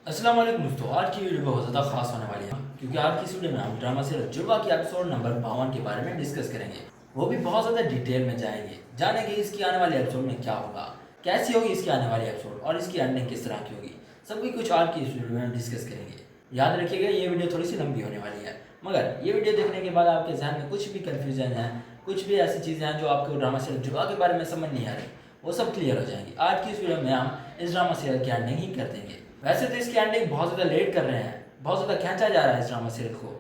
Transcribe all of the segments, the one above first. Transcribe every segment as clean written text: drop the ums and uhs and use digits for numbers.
अस्सलाम वालेकुम दोस्तों, आज की वीडियो बहुत ज़्यादा खास होने वाली है क्योंकि आज की इस वीडियो में हम ड्रामा सीरियल जुड़वा के एपिसोड नंबर 52 के बारे में डिस्कस करेंगे। वो भी बहुत ज़्यादा डिटेल में जाएंगे, जानेंगे इसकी आने वाले एपिसोड में क्या होगा, कैसी होगी इसकी आने वाली एपिसोड और इसकी एंडिंग किस तरह की होगी, सभी कुछ आज की इस वीडियो में डिस्कस करेंगे। याद रखिएगा ये वीडियो थोड़ी सी लंबी होने वाली है, मगर ये वीडियो देखने के बाद आपके जहन में कुछ भी कन्फ्यूजन है, कुछ भी ऐसी चीज़ें हैं जो आपको ड्रामा सीरियल जुड़वा के बारे में समझ नहीं आ रही, वो सब क्लियर हो जाएंगी। आज की इस वीडियो में हम इस ड्रामा सीरियल की एंडिंग ही कर देंगे। वैसे तो इसकी एंडिंग बहुत ज़्यादा लेट कर रहे हैं, बहुत ज़्यादा खींचा जा रहा है इस ड्रामा सीरियल को।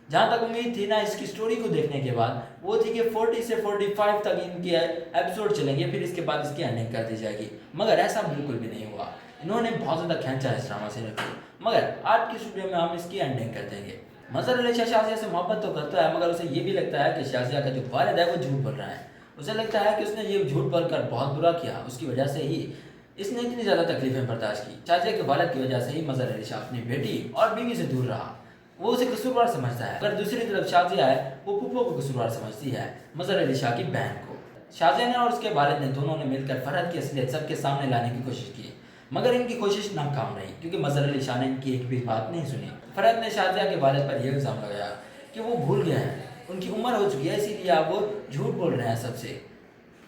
जहाँ तक उम्मीद थी ना इसकी स्टोरी को देखने के बाद, वो थी कि 40 से 45 तक इनके एपिसोड चलेंगे, फिर इसके बाद इसकी एंडिंग कर दी जाएगी। मगर ऐसा बिल्कुल भी नहीं हुआ, इन्होंने बहुत ज़्यादा खींचा है इस ड्रामा सीरियल को। मगर आज की वीडियो में हम इसकी एंडिंग कर देंगे। मज़हर अली शाह शाज़िया से मोहब्बत तो करता है, मगर उसे ये भी लगता है कि शाज़िया का जो वालिद है वो झूठ बोल रहा है। उसे लगता है कि उसने ये झूठ बोलकर बहुत बुरा किया, उसकी वजह से ही इसने इतनी ज़्यादा तकलीफें बर्दाश्त की। शाज़िया के वालिद की वजह से ही मज़हर अली शाह अपनी बेटी और बीवी से दूर रहा, वो उसे कसूरवार समझता है। अगर दूसरी तरफ शाज़िया है, वो पुप्पो को कसूरवार समझती है, मज़हर अली शाह की बहन को। शाज़िया ने और उसके वालिद ने दोनों ने मिलकर फरहत की असलियत सबके सामने लाने की कोशिश की, मगर इनकी कोशिश नाकाम रही क्योंकि मज़हर अली शाह ने इनकी एक भी बात नहीं सुनी। फरहत ने शाज़िया के वालिद पर यह इल्ज़ाम लगाया कि वो भूल गए हैं, उनकी उम्र हो चुकी है, इसीलिए आप वो झूठ बोल रहे हैं सबसे।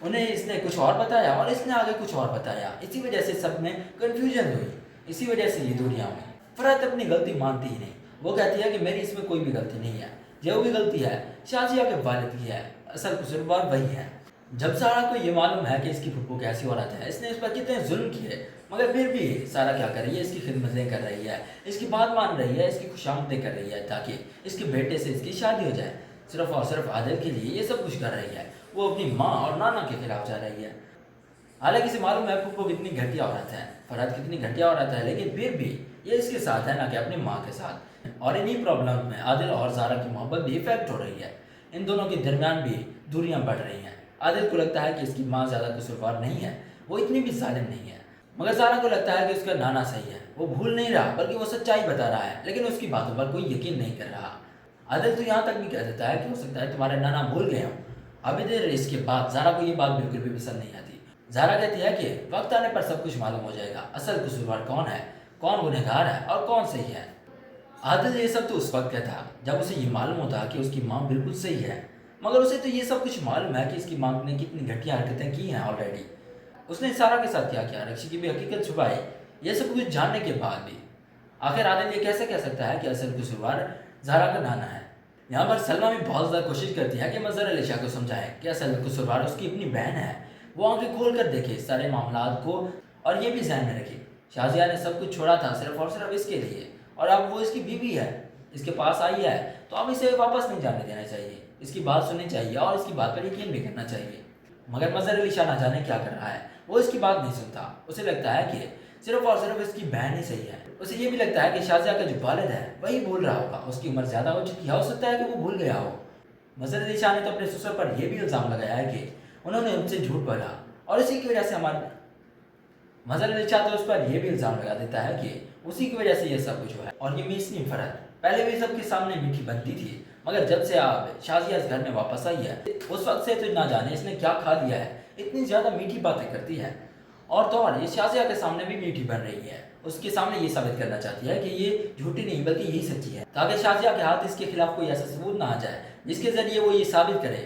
उन्हें इसने कुछ और बताया और इसने आगे कुछ और बताया, इसी वजह से सब में कन्फ्यूजन हुई, इसी वजह से ये दूरियां हुई। फरहत अपनी गलती मानती ही नहीं, वो कहती है कि मेरी इसमें कोई भी गलती नहीं है, जो भी गलती है शाज़िया के वालिद की है, असल कसूरवार वही है। जब सारा को ये मालूम है कि इसकी फुप्पो कैसी औरत है, इसने इस पर कितने जुल्म किए, मगर फिर भी सारा क्या कर रही है, इसकी खिदमतें कर रही है, इसकी बात मान रही है, इसकी खुशामदें कर रही है ताकि इसके बेटे से इसकी शादी हो जाए। सिर्फ और सिर्फ आदिल के लिए ये सब कुछ कर रही है, वो अपनी माँ और नाना के खिलाफ जा रही है। हालांकि इसे मालूम है फुप्पो कितनी घटिया औरत है, फरहत कितनी घटिया औरत है, लेकिन फिर भी ये इसके साथ है ना कि अपनी माँ के साथ। और इन्हीं प्रॉब्लम में आदिल और ज़ारा की मोहब्बत भी इफेक्ट हो रही है, इन दोनों के दरमियान भी दूरियां बढ़ रही हैं। आदिल को लगता है कि इसकी माँ ज़्यादा कसूरवार नहीं है, वो इतनी भी जालिम नहीं है, मगर ज़ारा को लगता है कि उसका नाना सही है, वो भूल नहीं रहा बल्कि वो सच्चाई बता रहा है, लेकिन उसकी बातों पर कोई यकीन नहीं कर रहा। आदिल तो यहाँ तक भी कह देता है कि हो सकता है तुम्हारे नाना भूल गए हों। अभी देर इसके बाद ज़ारा को ये बात बिल्कुल भी पसंद नहीं आती। ज़ारा कहती है कि वक्त आने पर सब कुछ मालूम हो जाएगा, असल कसूरवार कौन है, कौन गुनहगार है और कौन सही है। आदिल ये सब तो उस वक्त का था जब उसे ये मालूम होता कि उसकी माँ बिल्कुल सही है, मगर उसे तो ये सब कुछ मालूम है कि इसकी माँ ने कितनी घटिया हरकतें की हैं ऑलरेडी। उसने सारा के साथ क्या किया, रक्षी की भी हकीकत छुपाई, ये सब कुछ जानने के बाद भी आखिर आदिल ये कैसे कह सकता है कि असल कसूरवार ज़ारा का नाना है। यहाँ पर सलमा भी बहुत ज़्यादा कोशिश करती है कि मज़हर अली शाह को समझाए कि असल कसूरवार उसकी अपनी बहन है, वो आंखें खोल कर देखे इस सारे मामलात को और ये भी ध्यान में रखे शाज़िया ने सब कुछ छोड़ा था सिर्फ और सिर्फ इसके लिए, और अब वो इसकी बीवी है, इसके पास आई है, तो अब इसे वापस नहीं जाने देना चाहिए, इसकी बात सुननी चाहिए और इसकी बात पर यकीन भी करना चाहिए। मगर मज़हर अली शाह ना जाने क्या कर रहा है, वो इसकी बात नहीं सुनता। उसे लगता है कि सिर्फ और सिर्फ इसकी बहन ही सही है। उसे ये भी लगता है कि शाज़िया का जो वालिद है वही बोल रहा होगा, उसकी उम्र ज़्यादा हो चुकी है, हो सकता है कि वो भूल गया हो। मज़हर अली शाह ने तो अपने ससुर पर यह भी इल्ज़ाम लगाया है कि उन्होंने उनसे झूठ बोला और इसी की वजह से हमारे मज़हर अली शाह तो उस पर यह भी इल्ज़ाम लगा देता है कि उसी की वजह से ये सब कुछ हुआ है। और ये मीसनी फरहत पहले भी सबके सामने मीठी बनती थी, मगर जब से आप शाज़िया इस घर में वापस आई है उस वक्त से तो ना जाने इसने क्या खा लिया है, इतनी ज़्यादा मीठी बातें करती है। और तो और ये शाज़िया के सामने भी मीठी बन रही है, उसके सामने ये साबित करना चाहती है कि ये झूठी नहीं बल्कि यही सच्ची है, ताकि शाज़िया के हाथ इसके खिलाफ कोई ऐसा सबूत ना आ जाए जिसके ज़रिए वो ये साबित करे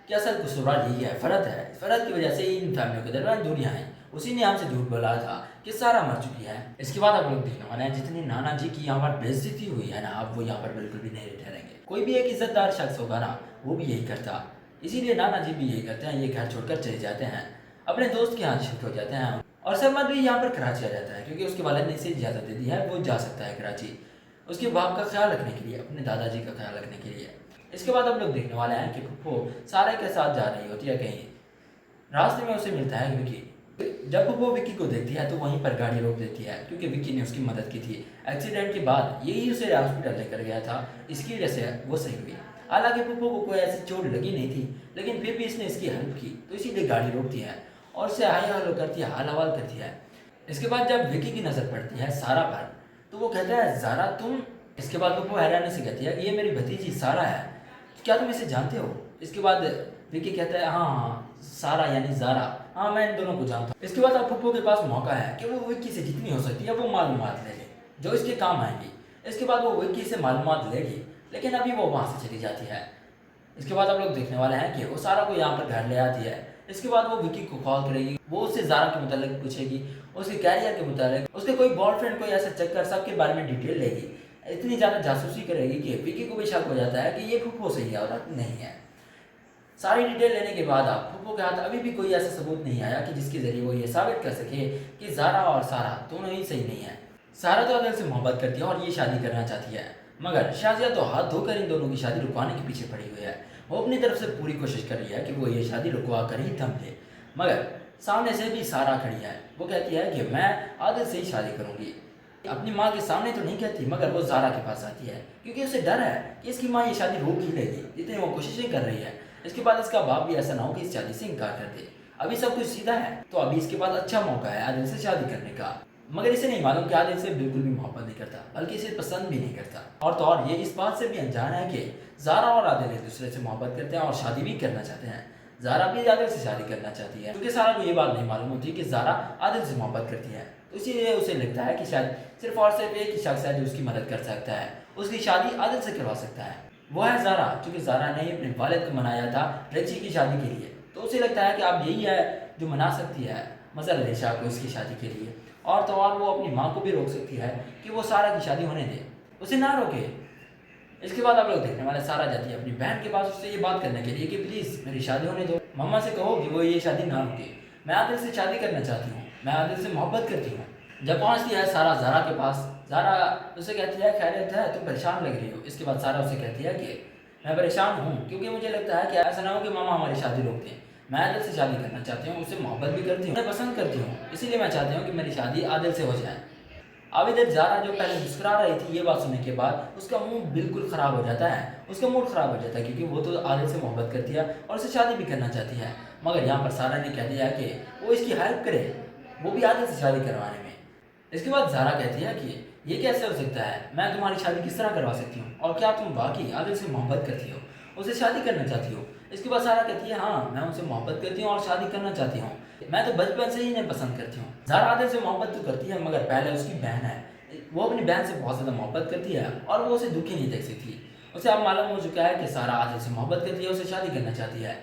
कि असल कसूरवार यही है, फरहत है। फरहत की वजह से इन फैमिलियों के दरमियान दूरियां हैं, उसी ने हमसे झूठ बोला था कि सारा मर चुकी है। इसके बाद आप लोग देखने वाले हैं जितनी नाना जी की यहाँ पर बेइज्जती हुई है ना, अब वो यहाँ पर बिल्कुल भी नहीं ठहरेंगे। कोई भी एक इज्जतदार शख्स होगा ना, वो भी यही करता, इसीलिए नाना जी भी यही करते हैं, ये घर छोड़कर चले जाते हैं, अपने दोस्त के यहाँ शिफ्ट हो जाते हैं। और सरमद भी यहाँ पर कराची आ जाता है क्योंकि उसके वालिद ने इसे इजाज़त दे दी है, वो जा सकता है कराची उसके बाप का ख्याल रखने के लिए, अपने दादाजी का ख्याल रखने के लिए। इसके बाद हम लोग देखने वाले हैं कि फुप्पो सारे के साथ जा रही होती है कहीं, रास्ते में उसे मिलता है विकी। जब वो विकी को देखती है तो वहीं पर गाड़ी रोक देती है क्योंकि विकी ने उसकी मदद की थी एक्सीडेंट के बाद, यही उसे हॉस्पिटल लेकर गया था, इसकी वजह से वो सही हुई। हालांकि पुप्पो को कोई ऐसी चोट लगी नहीं थी, लेकिन फिर भी इसने इसकी हेल्प की तो इसीलिए गाड़ी रोकती है और उसे हाई हलो करती है, हाल हवाल करती है। इसके बाद जब विकी की नज़र पड़ती है सारा पर तो वो कहता है ज़ारा तुम। इसके बाद पुप्पो हैरानी से कहती है ये मेरी भतीजी सारा है, क्या तुम इसे जानते हो? इसके बाद विकी कहता है हाँ हाँ सारा यानी ज़ारा, हाँ मैं इन दोनों को जानता हूँ। इसके बाद अब पुप्पो के पास मौका है कि वो विक्की से जितनी हो सकती है वो मालूमात ले ले, जो इसके काम आएंगी। इसके बाद वो विक्की से मालूमात लेगी, लेकिन अभी वो वहाँ से चली जाती है। इसके बाद आप लोग देखने वाले हैं कि वो सारा को यहाँ पर घर ले आती है। इसके बाद वो विक्की को कॉल करेगी, वो उससे ज़ारा के मुतालिक पूछेगी, उसके कैरियर के मुतालिक, उसके कोई बॉयफ्रेंड कोई ऐसा चक्कर सबके बारे में डिटेल लेगी। इतनी ज़्यादा जासूसी करेगी कि विक्की को भी शक हो जाता है कि ये फुप्पो सही है और नहीं है। सारी डिटेल लेने के बाद आप फुप्पो के हाथ अभी भी कोई ऐसा सबूत नहीं आया कि जिसके ज़रिए वो ये साबित कर सके कि ज़ारा और सारा दोनों ही सही नहीं है। सारा तो आदिल से मोहब्बत करती है और ये शादी करना चाहती है, मगर शाजिया तो हाथ धोकर इन दोनों की शादी रुकवाने के पीछे पड़ी हुई है। वो अपनी तरफ से पूरी कोशिश कर रही है कि वो ये शादी रुकवा कर ही थम ले, मगर सामने से भी सारा खड़ी है। वो कहती है कि मैं आदिल से ही शादी करूंगी। अपनी माँ के सामने तो नहीं कहती, मगर वो ज़ारा के पास आती है क्योंकि उसे डर है कि इसकी माँ ये शादी रोक ही लेगी, जितनी वो कोशिशें कर रही है। इसके बाद इसका बाप भी ऐसा ना हो कि इस शादी से इनकार कर दे। अभी सब कुछ सीधा है, तो अभी इसके पास अच्छा मौका है आदिल से शादी करने का। मगर इसे नहीं मालूम कि आदिल से बिल्कुल भी मोहब्बत नहीं करता, बल्कि इसे पसंद भी नहीं करता। और तो और ये इस बात से भी अनजान है कि ज़ारा और आदिल एक दूसरे से मोहब्बत करते हैं और शादी भी करना चाहते हैं। ज़ारा भी आदिल से शादी करना चाहती है, क्योंकि सारा को ये बात नहीं मालूम होती कि ज़ारा आदिल से मोहब्बत करती है। तो इसीलिए उसे लगता है कि शायद सिर्फ और सिर्फ एक ही शख्स है जो उसकी मदद कर सकता है, उसकी शादी आदिल से करवा सकता है। वो है ज़ारा, क्योंकि ज़ारा ने अपने वालिद को मनाया था रची की शादी के लिए। तो उसे लगता है कि अब यही है जो मना सकती है मज़हर अली शाह को इसकी शादी के लिए। और तो और वो अपनी माँ को भी रोक सकती है कि वो सारा की शादी होने दे, उसे ना रोके। इसके बाद आप लोग देखने वाले सारा जाती है अपनी बहन के पास उससे ये बात करने के लिए कि प्लीज़ मेरी शादी होने दो, मम्मा से कहो कि वो ये शादी ना रोके, मैं आदिल से शादी करना चाहती हूँ, मैं आदिल से मोहब्बत करती हूँ। जब पहुँचती है सारा ज़ारा के पास, ज़ारा उसे कहती है खैरियत है, तुम परेशान लग रही हो। इसके बाद सारा उसे कहती है कि मैं परेशान हूँ क्योंकि मुझे लगता है कि ऐसा ना हो कि मामा हमारी शादी रोक दें। मैं आदिल से शादी करना चाहती हूँ, उससे मोहब्बत भी करती हूँ, मैं पसंद करती हूँ, इसीलिए मैं चाहती हूँ कि मेरी शादी आदिल से हो जाए। अब इधर ज़ारा जो पहले मुस्कुरा रही थी, ये बात सुनने के बाद उसका मुंह बिल्कुल ख़राब हो जाता है, उसका मूड ख़राब हो जाता है, क्योंकि वो तो आदिल से मोहब्बत करती है और उससे शादी भी करना चाहती है। मगर यहाँ पर सारा ने कह दिया कि वो इसकी हेल्प करे, वो भी आदिल से शादी करवाने में। इसके बाद ज़ारा कहती है कि ये कैसे हो सकता है, मैं तुम्हारी शादी किस तरह करवा सकती हूँ, और क्या तुम वाकई आदिल से मोहब्बत करती हो, उसे शादी करना चाहती हो। इसके बाद सारा कहती है हाँ, मैं उनसे मोहब्बत करती हूँ और शादी करना चाहती हूँ, मैं तो बचपन से ही इन्हें पसंद करती हूँ। ज़ारा आदिल से मोहब्बत तो करती है, मगर पहले उसकी बहन है, वो अपनी बहन से बहुत ज़्यादा मोहब्बत करती है और वो उसे दुखी नहीं देख सकती। उसे अब मालूम हो चुका है कि सारा आदिल से मोहब्बत करती है, उसे शादी करना चाहती है।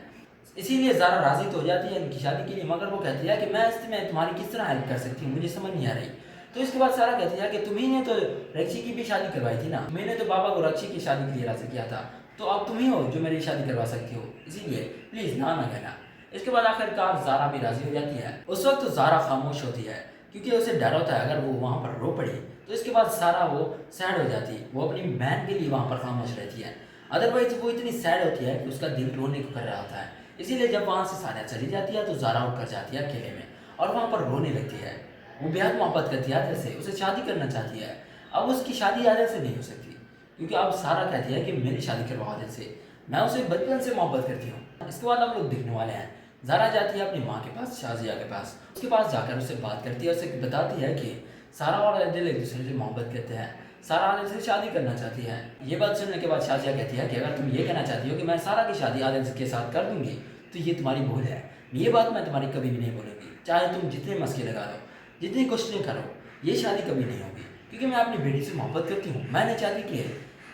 इसीलिए ज़ारा राज़ी तो हो जाती है इनकी शादी के लिए, मगर वो कहती है कि मैं इसमें तुम्हारी किस तरह हेल्प कर सकती हूँ, मुझे समझ नहीं आ रही। तो इसके बाद सारा कहती है कि तुम्ही ने तो रक्षी की भी शादी करवाई थी ना, मैंने तो बाबा को रक्षी की शादी के लिए राज़ी किया था, तो अब तुम ही हो जो मेरी शादी करवा सकती हो, इसीलिए प्लीज़ ना कहना। इसके बाद आखिरकार ज़ारा भी राज़ी हो जाती है। उस वक्त तो ज़ारा खामोश होती है क्योंकि उसे डर होता है अगर वो वहाँ पर रो पड़ी तो इसके बाद सारा वो सैड हो जाती है, वो अपनी बहन के लिए वहाँ पर खामोश रहती है। अदरवाइज वो इतनी सैड होती है कि उसका दिल रोने को कर रहा होता है। इसीलिए जब वहाँ से सारा चली जाती है तो ज़ारा उठ कर जाती है अकेले में और वहाँ पर रोने लगती है। वो बेहद मोहब्बत करती है आदिल से, उसे शादी करना चाहती है। अब उसकी शादी आदिल से नहीं हो सकती क्योंकि अब सारा कहती है कि मेरी शादी करवाओ आदिल से, मैं उसे बचपन से मोहब्बत करती हूँ। इसके बाद हम लोग देखने वाले हैं ज़ारा जाती है अपनी माँ के पास, शाजिया के पास। उसके पास जाकर उससे बात करती है, उसे बताती है कि सारा और आदिल एक दूसरे से मोहब्बत करते हैं, सारा आदिल से शादी करना चाहती है। ये बात सुनने के बाद शाजिया कहती है कि अगर तुम ये कहना चाहती हो कि मैं सारा की शादी आदिल के साथ कर दूंगी तो ये तुम्हारी भूल है, ये बात मैं तुम्हारी कभी भी नहीं बोलूँगी, चाहे तुम जितने मस्के लगा लो, जितनी कोशिशें करो, ये शादी कभी नहीं होगी, क्योंकि मैं अपनी बेटी से मोहब्बत करती हूँ। मैं नहीं चाहती कि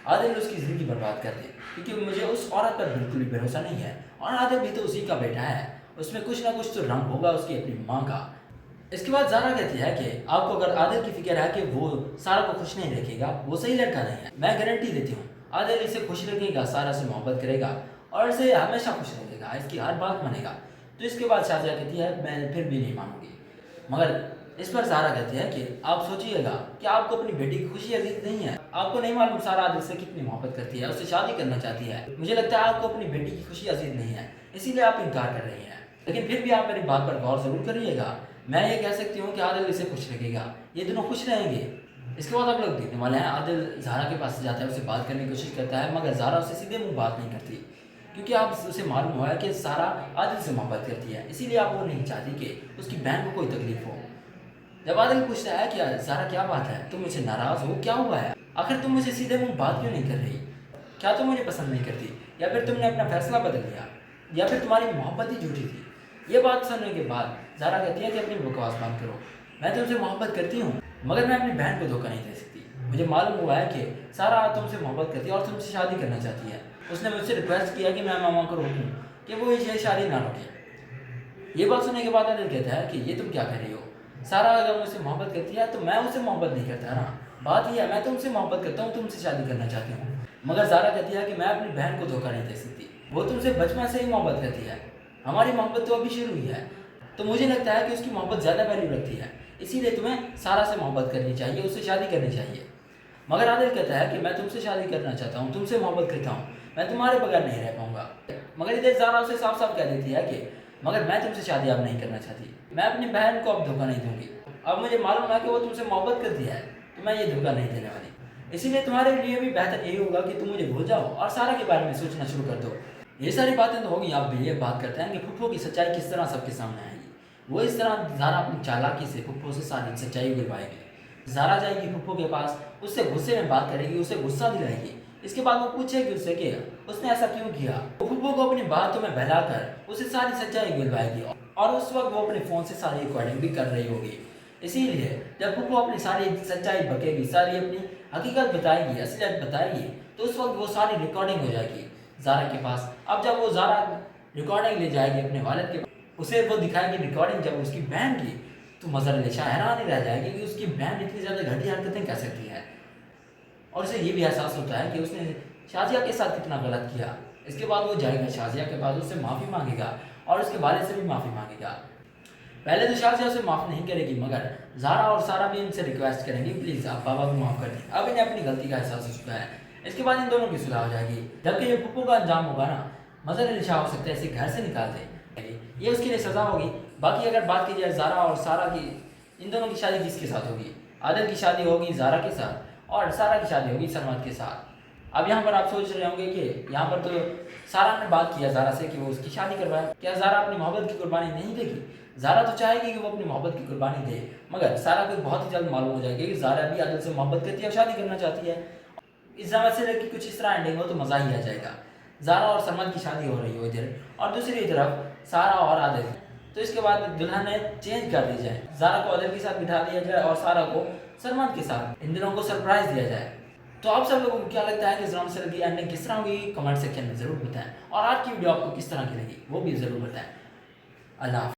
आदिल उसकी ज़िंदगी बर्बाद कर दे, क्योंकि मुझे उस औरत पर बिल्कुल भी भरोसा नहीं है और आदिल भी तो उसी का बेटा है, उसमें कुछ ना कुछ तो रंग होगा उसकी अपनी माँ का। इसके बाद ज़ारा कहती है कि आपको अगर आदिल की फिक्र है कि वो सारा को खुश नहीं रखेगा, वो सही लड़का नहीं है। मैं गारंटी देती हूँ आदिल इसे खुश रखेगा, सारा से मोहब्बत करेगा और इसे हमेशा खुश रखेगा, इसकी हर बात मानेगा। तो इसके बाद शाजिया कहती है मैं फिर भी नहीं मानूंगी। मगर इस पर ज़ारा कहती है कि आप सोचिएगा कि आपको अपनी बेटी की खुशी अजीज नहीं है, आपको नहीं मालूम सारा आदिल से कितनी मोहब्बत करती है, उससे शादी करना चाहती है। मुझे लगता है आपको अपनी बेटी की खुशी अजीज नहीं है, इसीलिए आप इनकार कर रही हैं। लेकिन फिर भी आप मेरी बात पर गौर ज़रूर करिएगा, मैं ये कह सकती हूँ कि आदिल इसे खुश रखेगा, ये दोनों खुश रहेंगे। इसके बाद आप लोग देखने वाले हैं आदिल ज़ारा के पास जाता है, उसे बात करने की कोशिश करता है, मगर ज़ारा उसे सीधे मुँह बात नहीं करती, क्योंकि आप उसे मालूम हुआ है कि सारा आदिल से मोहब्बत करती है, इसीलिए आप वो नहीं चाहती कि उसकी बहन को कोई तकलीफ हो। जब आदिल पूछता है कि ज़ारा क्या बात है, तुम मुझसे नाराज़ हो, क्या हुआ है, आखिर तुम मुझे सीधे मुँह बात क्यों नहीं कर रही, क्या तुम मुझे पसंद नहीं करती, या फिर तुमने अपना फैसला बदल लिया, या फिर तुम्हारी मोहब्बत ही झूठी थी। ये बात सुनने के बाद ज़ारा कहती है कि अपनी बकवास बंद करो, मैं तुमसे मोहब्बत करती हूँ, मगर मैं अपनी बहन को धोखा नहीं दे सकती, मुझे मालूम हुआ है कि सारा तुमसे मोहब्बत करती है और तुमसे शादी करना चाहती है। उसने मुझसे रिक्वेस्ट किया कि मैं मामा को रोकूं कि वो ये शादी ना रोके। ये बात सुनने के बाद आदिल कहता है कि ये तुम क्या कर रही हो? सारा अगर मुझसे मोहब्बत करती है तो मैं उससे मोहब्बत नहीं करता ना। बात ये है, मैं तुमसे मोहब्बत करता हूँ, तुमसे शादी करना चाहती हूँ। मगर ज़ारा कहती है कि मैं अपनी बहन को धोखा नहीं दे सकती, वो तुमसे बचपन से ही मोहब्बत करती है, हमारी मोहब्बत तो अभी शुरू हुई है, तो मुझे लगता है कि उसकी मोहब्बत ज़्यादा वैल्यू रखती है, इसीलिए तुम्हें सारा से मोहब्बत करनी चाहिए, उससे शादी करनी चाहिए। मगर आदिल कहता है कि मैं तुमसे शादी करना चाहता हूँ, तुमसे मोहब्बत करता हूँ, मैं तुम्हारे बगैर नहीं रह पाऊंगा। मगर इधर ज़ारा उसे साफ साफ कह देती है कि मगर मैं तुमसे शादी अब नहीं करना चाहती, मैं अपनी बहन को अब धोखा नहीं दूंगी। अब मुझे मालूम है कि वो तुमसे मोहब्बत करती है, तो मैं ये धोखा नहीं देने वाली। इसीलिए तुम्हारे लिए भी बेहतर यही होगा कि तुम मुझे भूल जाओ और सारा के बारे में सोचना शुरू कर दो। ये सारी बातें तो होगी, आप भी ये बात करते हैं कि फुप्पो की सच्चाई किस तरह सबके सामने आएगी। वो इस तरह ज़ारा अपनी चालाकी से फुप्पो से सारी सच्चाई उगलवाएगी। ज़ारा जाएगी फुप्पो के पास, उससे गुस्से में बात करेगी, उसे गुस्सा दिलाएगी। इसके बाद वो पूछेगी उससे कि उसने ऐसा क्यों किया। वो फुप्पो को अपनी बातों में बहलाकर उसे सारी सच्चाई उगलवाएगी और उस वक्त वो अपने फ़ोन से सारी रिकॉर्डिंग भी कर रही होगी। इसीलिए जब फुप्पो अपनी सारी सच्चाई बकेगी, सारी अपनी हकीकत बताएगी, असलियत बताएगी, तो उस वक्त वो सारी रिकॉर्डिंग हो जाएगी ज़ारा के पास। अब जब वो ज़ारा रिकॉर्डिंग ले जाएगी अपने वालिद के पास, उसे वो दिखाएगी रिकॉर्डिंग जब उसकी बहन की, तो मज़र अली शाह हैरान ही रह जाएगी कि उसकी बहन इतनी ज़्यादा घटिया हरकतें कर सकती है। और उसे ये भी एहसास होता है कि उसने शाजिया के साथ कितना गलत किया। इसके बाद वो जाएगा शाजिया के पास, उससे माफ़ी मांगेगा और उसके वालिद से भी माफ़ी मांगेगा। पहले तो शाजिया उसे माफ़ नहीं करेगी, मगर ज़ारा और सारा भी इनसे रिक्वेस्ट करेंगी प्लीज़ आप बाबा को माफ़ कर दें। अब इन्हें अपनी गलती का एहसास हो चुका है। इसके बाद इन दोनों की सुलह हो जाएगी। जबकि ये फुप्पो का अंजाम होगा ना, मज़र अली शाह हो सकता है इसे घर से निकाल दे, ये उसके लिए सज़ा होगी। बाकी अगर बात की जाए ज़ारा और सारा की, इन दोनों की शादी किसके साथ होगी? आदिल की शादी होगी ज़ारा के साथ और सारा की शादी होगी सरमद के साथ। अब यहाँ पर आप सोच रहे होंगे कि यहाँ पर तो सारा ने बात किया ज़ारा से कि वो उसकी शादी करवाए, क्या ज़ारा अपनी मोहब्बत की कुर्बानी नहीं देगी? ज़ारा तो चाहेगी कि वो अपनी मोहब्बत की कुर्बानी दे, मगर सारा को बहुत ही जल्द मालूम हो जाएगा कि ज़ारा भी आदिल से मोहब्बत करती है और शादी करना चाहती है। इस ड्रामा से कि कुछ इस तरह एंडिंग हो तो मज़ा ही आ जाएगा। ज़ारा और सरमद की शादी हो रही हो इधर, और दूसरी तरफ सारा और आदिल। तो इसके बाद दुल्हन चेंज कर दी जाए, ज़ारा को आदिल के साथ बिठा दिया जाए और सारा को सरमद के साथ, इन दोनों को सरप्राइज दिया जाए। तो आप सब लोगों को क्या लगता है कि इस ड्रामा से की एंडिंग किस तरह होगी? कमेंट सेक्शन में ज़रूर बताएं और आज की वीडियो आपको किस तरह की लगी वो भी ज़रूर बताएं। अल्लाह।